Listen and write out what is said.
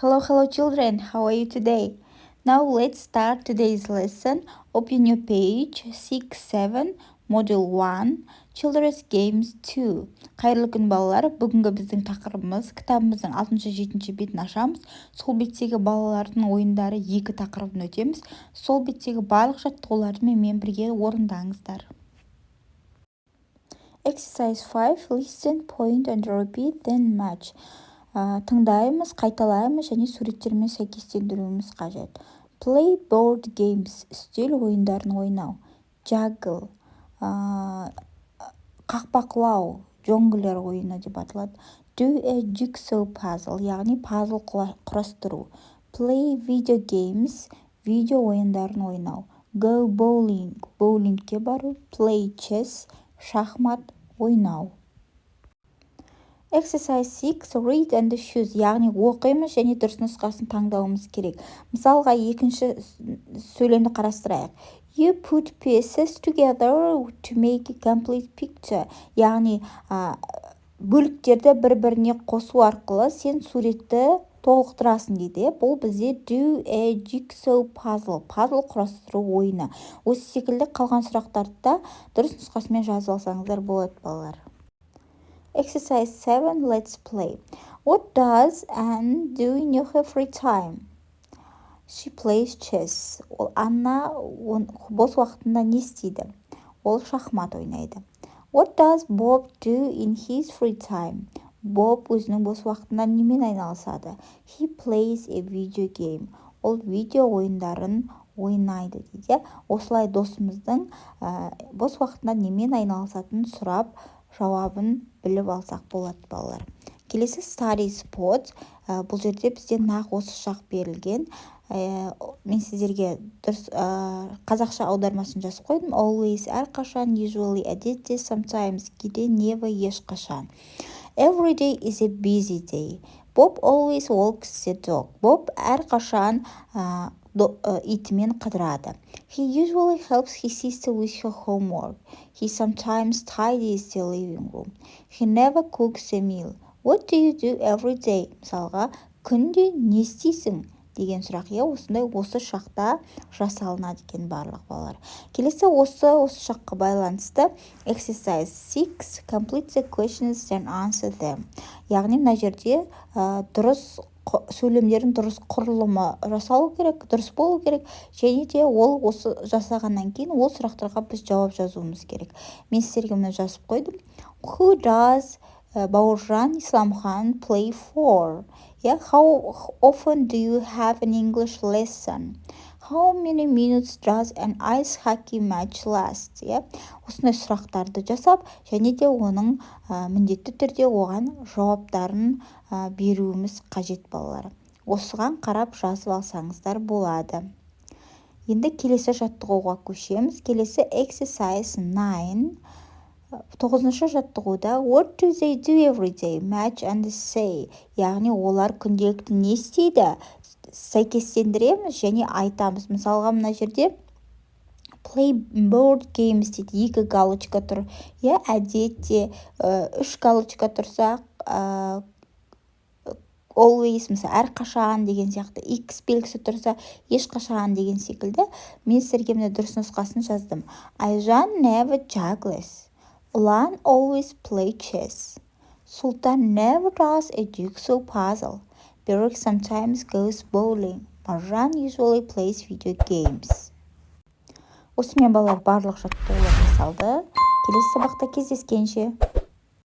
Hello children, how are you today? Now let's start today's lesson. Open your page 6-7, Module 1, Children's Games 2. Қайырлы күн балалар, бүгінгі біздің тақырыбымыз кітабымыздың 6-7 бетін ашамыз. Сол беттегі балалардың ойындары 2 тақырыбын өтеміз. Сол беттегі барлық жаттығуларды менімен бірге орындаңыздар. Exercise 5, listen, point and repeat, then match. Тыңдаймыз, қайталаймыз және суреттермен сәйкестендіруіміз қажет. Play board games, үстел ойындарын ойнау. Juggle, қақпақлау, джонглер ойыны деп аталады. Do a jigsaw puzzle, яғни пазл құрастыру. Play video games, видео ойындарын ойнау. Go bowling, боулингке бару. Play chess, шахмат ойнау. Exercise 6, read and choose, яғни оқимыз және дұрыс нұсқасын таңдауымыз керек. Мысалға, екінші сөйлемді қарастырайық. You put pieces together to make a complete picture, яғни бөліктерді бір-біріне қосу арқылы сен суретті толықтырасың дейді. Бұл бізде do a jigsaw puzzle, пазл құрастыру ойыны. Осы секілді қалған сұрақтарды да дұрыс нұсқасымен жазып алсаңыздар болады балалар. Exercise 7, let's play. What does Anne do in her free time? She plays chess. Ол Анна бос уақытында не істейді? Ол шахмат ойнайды. What does Bob do in his free time? Боб өзінің бос уақытында немен айналысады? He plays a video game. Ол видео ойындарын ойнайды дейді. Осылай досымыздың бос уақытында немен айналысатынын сұрап, жауабын біліп алсақ болады балалар. Келесі study sport. Бұл жерде бізде нақ осы шақ берілген. Мен сіздерге дұрыс қазақша аудармасын жазып қойдым. Always, әрқашан, usually, әдетте, sometimes, кейде, never, ешқашан. Every day is a busy day. Bob always walks the dog. Bob әрқашан итімен қыдырады. He usually helps his sister with her homework. He sometimes tidies the living room. He never cooks a meal. What do you do every day? Мысалға, күнде не істейсің? Деген сұрақ. Осындай осы шақта жасалынады екен барлық балалар. Келесі осы шаққа байланысты exercise 6, complete the questions and answer them. Яғни мына жерде дұрыс сөйлемдердің дұрыс құрылымы жасалу керек, дұрыс болу керек, және де ол осы жасағаннан кейін ол сұрақтарға біз жауап жазуымыз керек. Мен сіздерге мұны жазып қойдым. Who does Бауыржан Исламхан play for? How often do you have an English lesson? How many minutes does an ice hockey match last? Осындай сұрақтарды жасап, және де оның міндетті түрде оған жауаптарын беруіміз қажет балалар. Осыған қарап жазып алсаңыздар болады. Енді келесі жаттығуға көшеміз. Келесі exercise 9. 9-шы жаттығуда what do they do every day? Match and say. Яғни олар күнделікті не істейді? Сәйкестендіреміз және айтамыз. Мысалға мына жерде play board games дейді. 2 галочка тұр. Әдетте 3 галочка тұрса always, мысалы, әрқашан деген сияқты, X белгісі тұрса, ешқашан деген секілді. Мен сіздерге міне дұрыс нұсқасын жаздым. Айжан never juggles. Ұлан always play chess. Султан never does a jigsaw puzzle. Берік sometimes goes bowling. Маржан usually plays video games. Осымен балалар барлық жаттығулар жасалды. Келесі сабақта кездескенше.